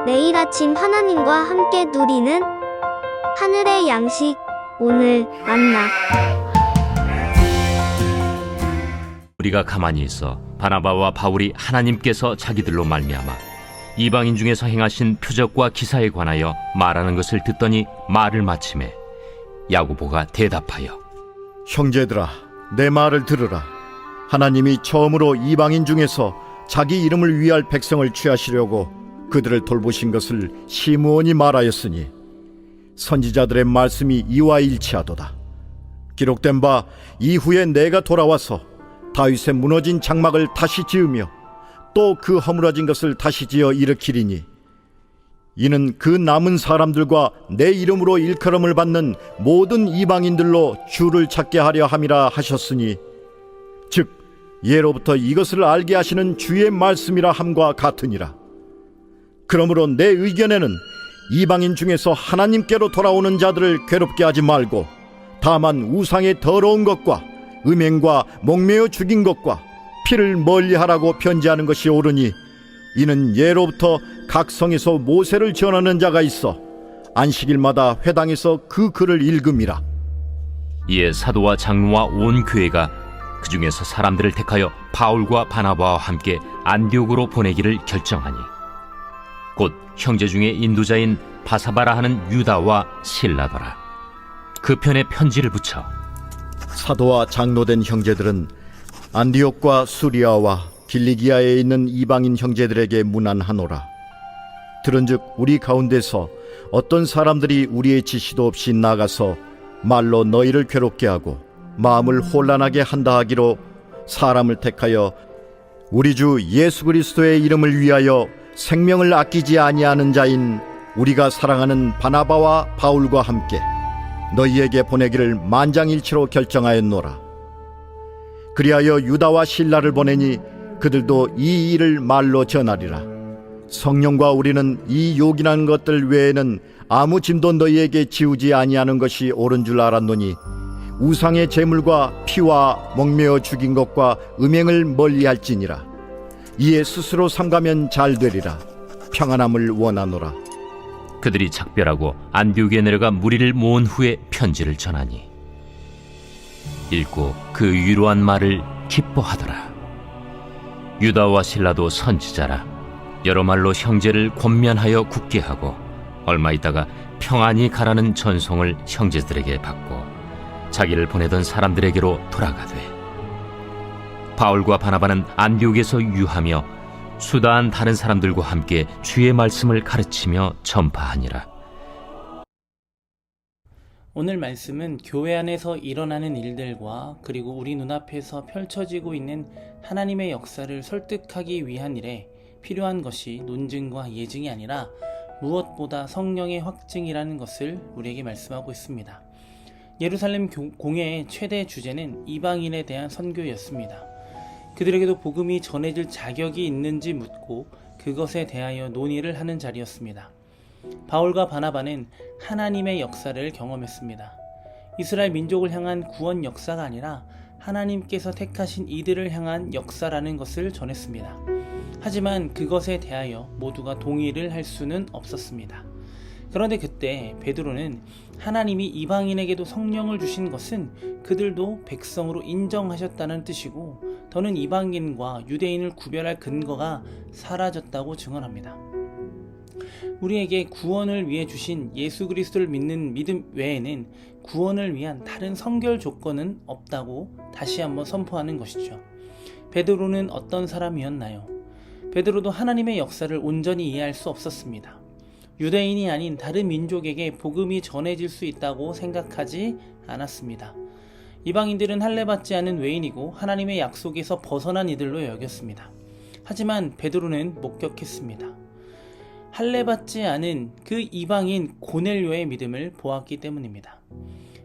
매일 아침 하나님과 함께 누리는 하늘의 양식, 오늘 만나. 우리가 가만히 있어 바나바와 바울이 하나님께서 자기들로 말미암아 이방인 중에서 행하신 표적과 기사에 관하여 말하는 것을 듣더니 말을 마치매 야고보가 대답하여 형제들아, 내 말을 들으라. 하나님이 처음으로 이방인 중에서 자기 이름을 위할 백성을 취하시려고 그들을 돌보신 것을 시므온이 말하였으니 선지자들의 말씀이 이와 일치하도다. 기록된 바 이후에 내가 돌아와서 다윗의 무너진 장막을 다시 지으며 또 그 허물어진 것을 다시 지어 일으키리니 이는 그 남은 사람들과 내 이름으로 일컬음을 받는 모든 이방인들로 주를 찾게 하려 함이라 하셨으니 즉 예로부터 이것을 알게 하시는 주의 말씀이라 함과 같으니라. 그러므로 내 의견에는 이방인 중에서 하나님께로 돌아오는 자들을 괴롭게 하지 말고 다만 우상의 더러운 것과 음행과 목매어 죽인 것과 피를 멀리하라고 편지하는 것이 옳으니 이는 예로부터 각 성에서 모세를 전하는 자가 있어 안식일마다 회당에서 그 글을 읽음이라. 이에 사도와 장로와 온 교회가 그 중에서 사람들을 택하여 바울과 바나바와 함께 안디옥으로 보내기를 결정하니 곧 형제 중에 인도자인 바사바라 하는 유다와 실라더라. 그 편에 편지를 붙여 사도와 장로된 형제들은 안디옥과 수리아와 길리기아에 있는 이방인 형제들에게 문안하노라. 들은즉 우리 가운데서 어떤 사람들이 우리의 지시도 없이 나가서 말로 너희를 괴롭게 하고 마음을 혼란하게 한다 하기로 사람을 택하여 우리 주 예수 그리스도의 이름을 위하여 생명을 아끼지 아니하는 자인 우리가 사랑하는 바나바와 바울과 함께 너희에게 보내기를 만장일치로 결정하였노라. 그리하여 유다와 실라를 보내니 그들도 이 일을 말로 전하리라. 성령과 우리는 이 요긴한 것들 외에는 아무 짐도 너희에게 지우지 아니하는 것이 옳은 줄 알았노니 우상의 제물과 피와 목매어 죽인 것과 음행을 멀리할지니라. 이에 스스로 삼가면 잘 되리라. 평안함을 원하노라. 그들이 작별하고 안디옥에 내려가 무리를 모은 후에 편지를 전하니 읽고 그 위로한 말을 기뻐하더라. 유다와 실라도 선지자라. 여러 말로 형제를 권면하여 굳게 하고 얼마 있다가 평안히 가라는 전송을 형제들에게 받고 자기를 보내던 사람들에게로 돌아가되 바울과 바나바는 안디옥에서 유하며 수다한 다른 사람들과 함께 주의 말씀을 가르치며 전파하니라. 오늘 말씀은 교회 안에서 일어나는 일들과 그리고 우리 눈앞에서 펼쳐지고 있는 하나님의 역사를 설득하기 위한 일에 필요한 것이 논증과 예증이 아니라 무엇보다 성령의 확증이라는 것을 우리에게 말씀하고 있습니다. 예루살렘 공회의 최대 주제는 이방인에 대한 선교였습니다. 그들에게도 복음이 전해질 자격이 있는지 묻고 그것에 대하여 논의를 하는 자리였습니다. 바울과 바나바는 하나님의 역사를 경험했습니다. 이스라엘 민족을 향한 구원 역사가 아니라 하나님께서 택하신 이들을 향한 역사라는 것을 전했습니다. 하지만 그것에 대하여 모두가 동의를 할 수는 없었습니다. 그런데 그때 베드로는 하나님이 이방인에게도 성령을 주신 것은 그들도 백성으로 인정하셨다는 뜻이고 더는 이방인과 유대인을 구별할 근거가 사라졌다고 증언합니다. 우리에게 구원을 위해 주신 예수 그리스도를 믿는 믿음 외에는 구원을 위한 다른 선결 조건은 없다고 다시 한번 선포하는 것이죠. 베드로는 어떤 사람이었나요? 베드로도 하나님의 역사를 온전히 이해할 수 없었습니다. 유대인이 아닌 다른 민족에게 복음이 전해질 수 있다고 생각하지 않았습니다. 이방인들은 할례받지 않은 외인이고 하나님의 약속에서 벗어난 이들로 여겼습니다. 하지만 베드로는 목격했습니다. 할례받지 않은 그 이방인 고넬료의 믿음을 보았기 때문입니다.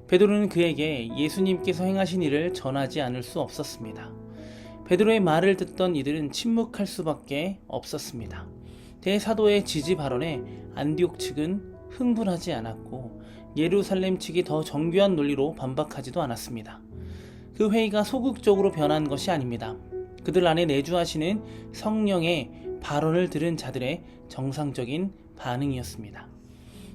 베드로는 그에게 예수님께서 행하신 일을 전하지 않을 수 없었습니다. 베드로의 말을 듣던 이들은 침묵할 수밖에 없었습니다. 대사도의 지지 발언에 안디옥 측은 흥분하지 않았고 예루살렘 측이 더 정교한 논리로 반박하지도 않았습니다. 그 회의가 소극적으로 변한 것이 아닙니다. 그들 안에 내주하시는 성령의 발언을 들은 자들의 정상적인 반응이었습니다.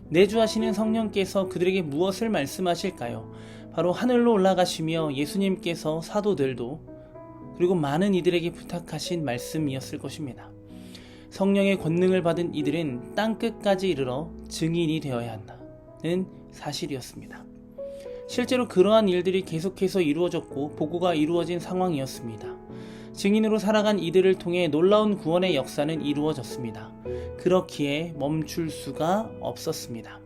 내주하시는 성령께서 그들에게 무엇을 말씀하실까요? 바로 하늘로 올라가시며 예수님께서 사도들도 그리고 많은 이들에게 부탁하신 말씀이었을 것입니다. 성령의 권능을 받은 이들은 땅끝까지 이르러 증인이 되어야 한다는 사실이었습니다. 실제로 그러한 일들이 계속해서 이루어졌고 보고가 이루어진 상황이었습니다. 증인으로 살아간 이들을 통해 놀라운 구원의 역사는 이루어졌습니다. 그렇기에 멈출 수가 없었습니다.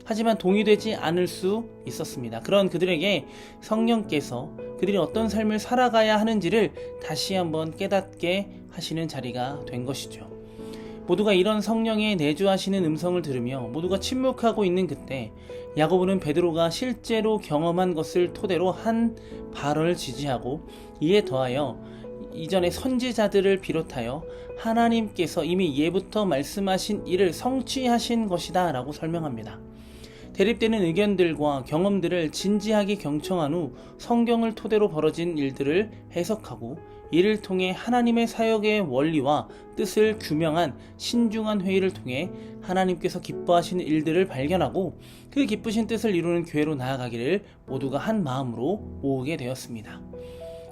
하지만 동의되지 않을 수 있었습니다. 그런 그들에게 성령께서 그들이 어떤 삶을 살아가야 하는지를 다시 한번 깨닫게 하시는 자리가 된 것이죠. 모두가 이런 성령의 내주하시는 음성을 들으며 모두가 침묵하고 있는 그때 야고보는 베드로가 실제로 경험한 것을 토대로 한 발언을 지지하고 이에 더하여 이전의 선지자들을 비롯하여 하나님께서 이미 예부터 말씀하신 일을 성취하신 것이다 라고 설명합니다. 대립되는 의견들과 경험들을 진지하게 경청한 후 성경을 토대로 벌어진 일들을 해석하고 이를 통해 하나님의 사역의 원리와 뜻을 규명한 신중한 회의를 통해 하나님께서 기뻐하시는 일들을 발견하고 그 기쁘신 뜻을 이루는 교회로 나아가기를 모두가 한 마음으로 모으게 되었습니다.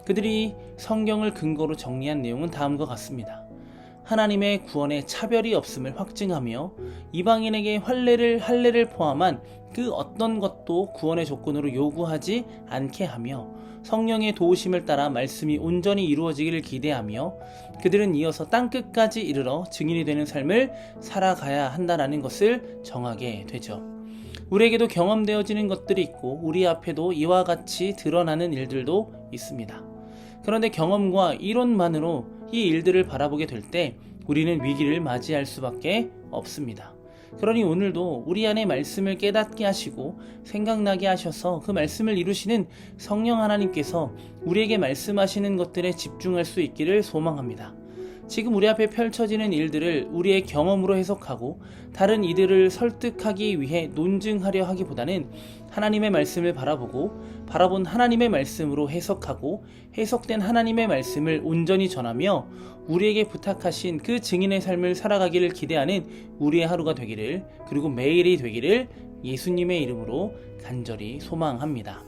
그들이 성경을 근거로 정리한 내용은 다음과 같습니다. 하나님의 구원에 차별이 없음을 확증하며 이방인에게 할례를 포함한 그 어떤 것도 구원의 조건으로 요구하지 않게 하며 성령의 도우심을 따라 말씀이 온전히 이루어지기를 기대하며 그들은 이어서 땅끝까지 이르러 증인이 되는 삶을 살아가야 한다는 것을 정하게 되죠. 우리에게도 경험되어지는 것들이 있고 우리 앞에도 이와 같이 드러나는 일들도 있습니다. 그런데 경험과 이론만으로 이 일들을 바라보게 될 때 우리는 위기를 맞이할 수밖에 없습니다. 그러니 오늘도 우리 안에 말씀을 깨닫게 하시고 생각나게 하셔서 그 말씀을 이루시는 성령 하나님께서 우리에게 말씀하시는 것들에 집중할 수 있기를 소망합니다. 지금 우리 앞에 펼쳐지는 일들을 우리의 경험으로 해석하고 다른 이들을 설득하기 위해 논증하려 하기보다는 하나님의 말씀을 바라본 하나님의 말씀으로 해석하고 해석된 하나님의 말씀을 온전히 전하며 우리에게 부탁하신 그 증인의 삶을 살아가기를 기대하는 우리의 하루가 되기를 그리고 매일이 되기를 예수님의 이름으로 간절히 소망합니다.